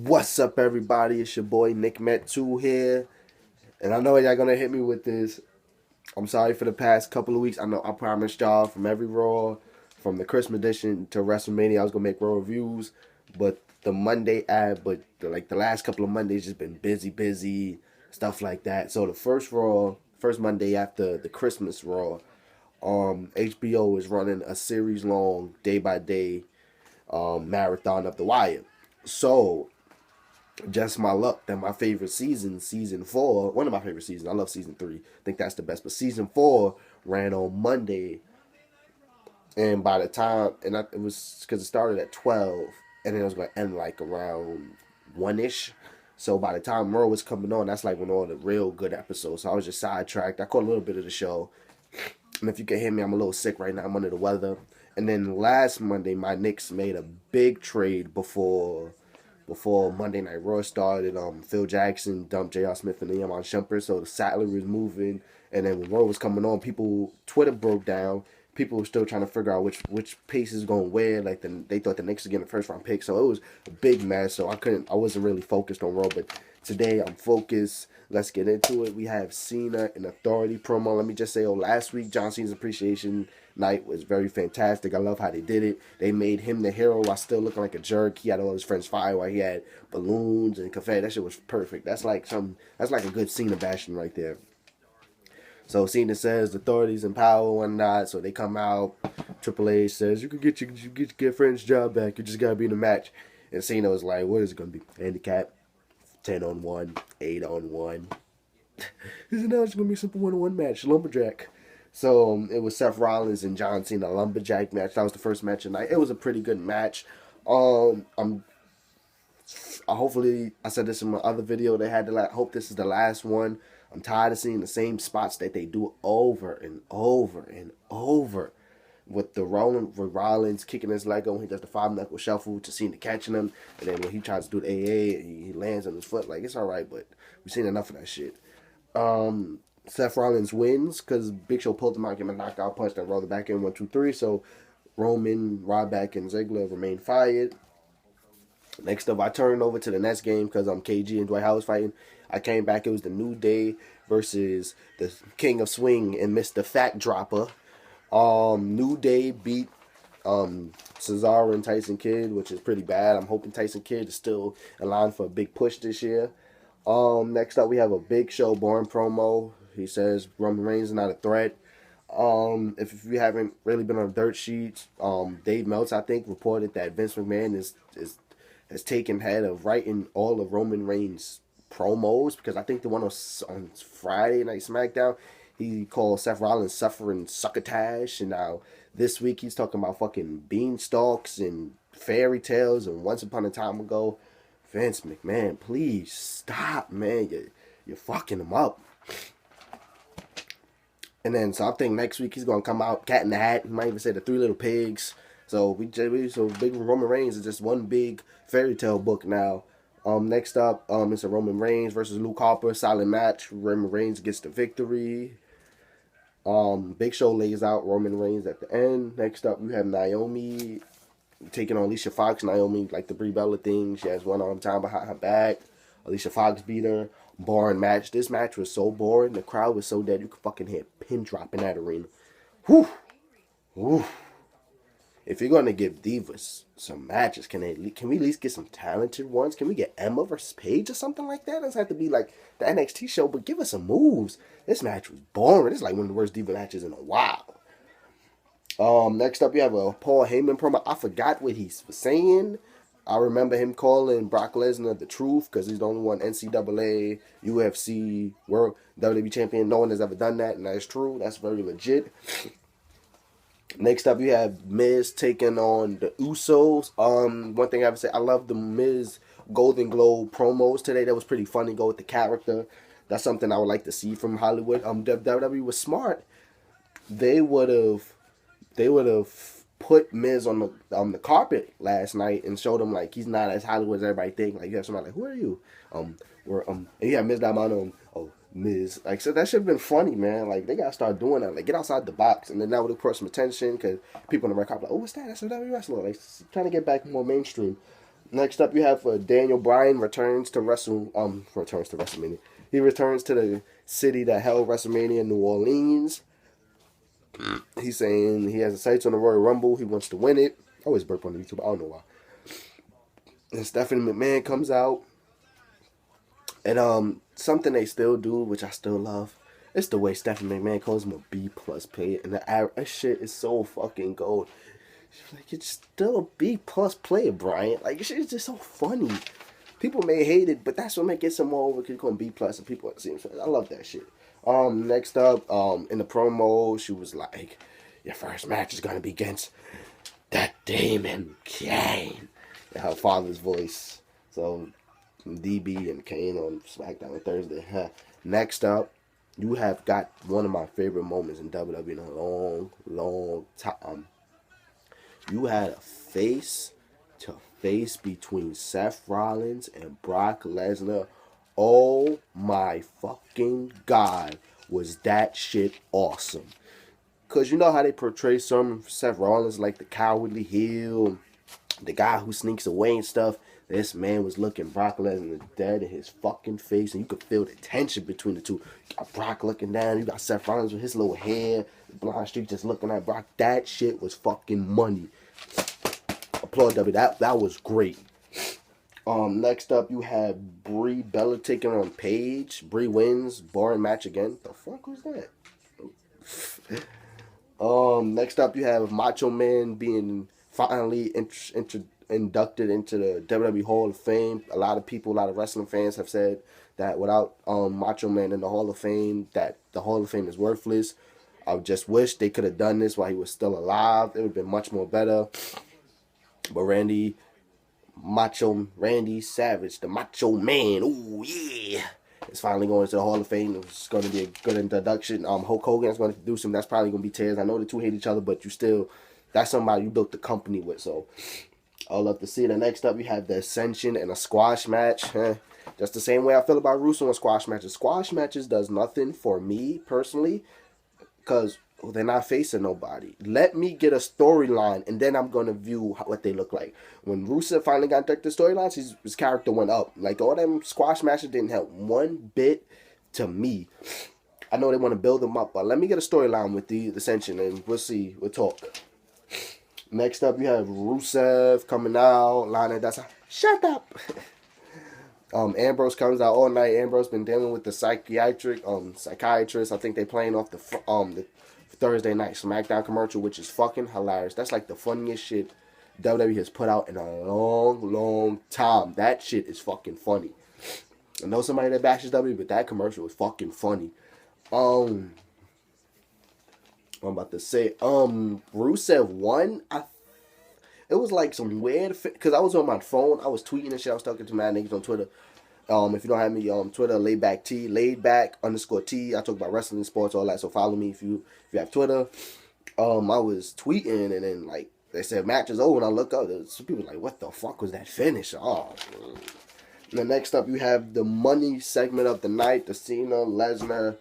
What's up, everybody? It's your boy Nick Met2 here, and I know y'all gonna hit me with this. I'm sorry for the past couple of weeks. I know I promised y'all from every Raw, from the Christmas edition to WrestleMania, I was gonna make Raw reviews, but the last couple of Mondays just been busy, stuff like that. So the first Raw, first Monday after the Christmas Raw, HBO is running a series long, day by day, marathon of The Wire. So just my luck that my favorite season, season four, one of my favorite seasons. I love season three. I think that's the best. But season four ran on Monday, and by the time, it was because it started at 12, and then it was going to end like around 1 ish. So by the time Raw was coming on, that's like when all the real good episodes. So I was just sidetracked. I caught a little bit of the show, and if you can hear me, I'm a little sick right now. I'm under the weather. And then last Monday, my Knicks made a big trade before Monday Night Raw started. Phil Jackson dumped J.R. Smith and Liam Shumpert, so the salary was moving. And then when Raw was coming on, Twitter broke down. People were still trying to figure out which piece is going where. They thought the Knicks were getting the first round pick, so it was a big mess. So I wasn't really focused on Raw, but today I'm focused. Let's get into it. We have Cena and Authority promo. Let me just say, last week John Cena's appreciation night was very fantastic. I love how they did it. They made him the hero while still looking like a jerk. He had all his friends fire while he had balloons and confetti. That shit was perfect. That's like a good Cena bashing right there. So Cena says the authority's in power and whatnot, so they come out. Triple H says you can get your friend's job back. You just gotta be in the match. And Cena was like, "What is it gonna be? Handicap, 10-on-1, 8-on-1." He said, "No, it's gonna be a simple 1-on-1 match, lumberjack." So it was Seth Rollins and John Cena lumberjack match. That was the first match of the night. It was a pretty good match. I'm hopefully I said this in my other video. They had to hope this is the last one. I'm tired of seeing the same spots that they do over and over and over. With with Rollins kicking his leg when he does the 5 knuckle shuffle to Cena catching him, and then when he tries to do the AA, he lands on his foot. Like, it's all right, but we've seen enough of that shit. Seth Rollins wins because Big Show pulled him out, gave him a knockout punch that rolled it back in 1, 2, 3. So Roman, Ryback, and Ziggler remain fired. Next up, I turned over to the next game because KG and Dwight Howard was fighting. I came back. It was the New Day versus the King of Swing and Mr. Fat Dropper. New Day beat Cesaro and Tyson Kidd, which is pretty bad. I'm hoping Tyson Kidd is still in line for a big push this year. Next up, we have a Big Show Born promo. He says Roman Reigns is not a threat. If you haven't really been on dirt sheets, Dave Meltzer, I think, reported that Vince McMahon has taken head of writing all of Roman Reigns' promos, because I think the one on Friday Night SmackDown, he called Seth Rollins suffering succotash, and now this week he's talking about fucking beanstalks and fairy tales and once upon a time ago. Vince McMahon, please stop, man. You're fucking him up. And then, so I think next week he's gonna come out Cat in the Hat. He might even say the Three Little Pigs. So Big Roman Reigns is just one big fairy tale book now. Next up, it's a Roman Reigns versus Luke Harper, solid match. Roman Reigns gets the victory. Big Show lays out Roman Reigns at the end. Next up, you have Naomi taking on Alicia Fox. Naomi, like the Brie Bella thing, she has one arm tied behind her back. Alicia Fox beat her. Boring match. This match was so boring. The crowd was so dead. You could fucking hear a pin drop in that arena. Whew. Whew. If you're gonna give divas some matches, can we at least get some talented ones? Can we get Emma versus Paige or something like that? It doesn't have to be like the NXT show, but give us some moves. This match was boring. It's like one of the worst diva matches in a while. Next up, you have a Paul Heyman promo. I forgot what he was saying. I remember him calling Brock Lesnar the truth because he's the only one NCAA, UFC, World WWE champion. No one has ever done that, and that's true. That's very legit. Next up, you have Miz taking on the Usos. One thing I have to say, I love the Miz Golden Globe promos today. That was pretty funny. Go with the character. That's something I would like to see from Hollywood. WWE was smart. They would have put Miz on the carpet last night and showed him like he's not as Hollywood as everybody think. Like, you have somebody like, who are you? And you have Miz Diamond on, Miz. Like, so that should have been funny, man. Like, they gotta start doing that. Like, get outside the box, and then that would have brought some attention because people in the red carpet like, oh, what's that? That's a WWE wrestler. Like, trying to get back more mainstream. Next up, you have Daniel Bryan returns to WrestleMania. He returns to the city that held WrestleMania, New Orleans. He's saying he has the sights on the Royal Rumble. He wants to win it. I always burp on YouTube. I don't know why. And Stephanie McMahon comes out, and something they still do, which I still love, it's the way Stephanie McMahon calls him a B+ player, and that shit is so fucking gold. She's like, it's still a B+ player, Brian. Like, this shit is just so funny. People may hate it, but that's what makes it some more over. Because you call him B+, and people see him. I love that shit. Next up, in the promo, she was like, your first match is gonna be against that Demon Kane. In her father's voice. So, DB and Kane on SmackDown on Thursday. Next up, you have got one of my favorite moments in WWE in a long, long time. You had a face-to-face between Seth Rollins and Brock Lesnar. Oh my fucking God, was that shit awesome. Because you know how they portray some Seth Rollins like the cowardly heel, the guy who sneaks away and stuff. This man was looking Brock Lesnar dead in his fucking face, and you could feel the tension between the two. You got Brock looking down, you got Seth Rollins with his little hair, the blonde streak just looking at Brock. That shit was fucking money. Applaud W. That was great. Next up, you have Brie Bella taking on Paige. Brie wins, boring match again. The fuck was that? Next up, you have Macho Man being finally inducted into the WWE Hall of Fame. A lot of wrestling fans have said that without Macho Man in the Hall of Fame, that the Hall of Fame is worthless. I just wish they could have done this while he was still alive. It would have been much more better. But Randy Savage, the Macho Man, ooh yeah, is finally going to the Hall of Fame. It's going to be a good introduction. Hulk Hogan is going to introduce him. That's probably going to be tears. I know the two hate each other, but that's somebody you built the company with. So I'll love to see it. And next up, you have the Ascension and a squash match. Just the same way I feel about Russo and squash matches. Squash matches does nothing for me personally because they're not facing nobody. Let me get a storyline, and then I'm going to view what they look like. When Rusev finally got the storylines, his character went up. Like, all them squash matches didn't help one bit to me. I know they want to build them up, but let me get a storyline with the Ascension, and we'll see. We'll talk. Next up, you have Rusev coming out. Shut up! Ambrose comes out all night. Ambrose been dealing with the psychiatrist. I think they playing off the Thursday night SmackDown commercial, which is fucking hilarious. That's like the funniest shit WWE has put out in a long, long time. That shit is fucking funny. I know somebody that bashes WWE, but that commercial is fucking funny. I'm about to say, Rusev won. It was like some weird, because I was on my phone, I was tweeting and shit. I was talking to my niggas on Twitter. If you don't have me on Twitter, laidback_T. I talk about wrestling, sports, all that. So follow me if you have Twitter. I was tweeting, and then like they said match is over, and I look up. Some people like, what the fuck was that finish? Oh. And then next up, you have the money segment of the night: the Cena, Lesnar,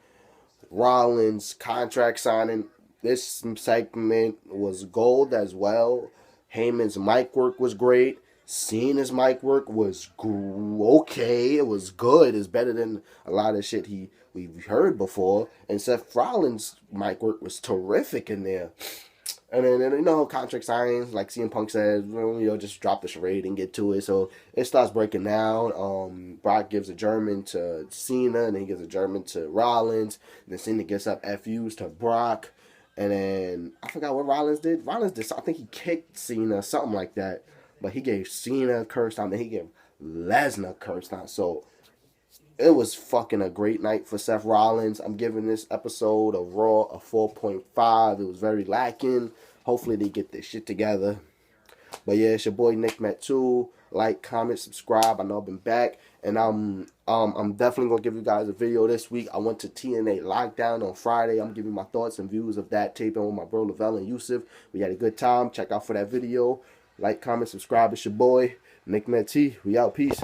Rollins contract signing. This segment was gold as well. Heyman's mic work was great. Cena's mic work was okay. It was good. It's better than a lot of shit we've heard before. And Seth Rollins' mic work was terrific in there. And then, contract signings, like CM Punk said, just drop the charade and get to it. So it starts breaking down. Brock gives a German to Cena, and then he gives a German to Rollins. And then Cena gets up FUs to Brock. And then, I forgot what Rollins did. I think he kicked Cena, something like that. But he gave Cena a curse down, then he gave Lesnar a curse down. So, it was fucking a great night for Seth Rollins. I'm giving this episode of Raw a 4.5. It was very lacking. Hopefully they get this shit together. But yeah, it's your boy Nick Met 2. Like, comment, subscribe. I know I've been back. And I'm definitely going to give you guys a video this week. I went to TNA Lockdown on Friday. I'm giving my thoughts and views of that taping with my bro Lavelle and Yusuf. We had a good time. Check out for that video. Like, comment, subscribe. It's your boy Nick Met T. We out. Peace.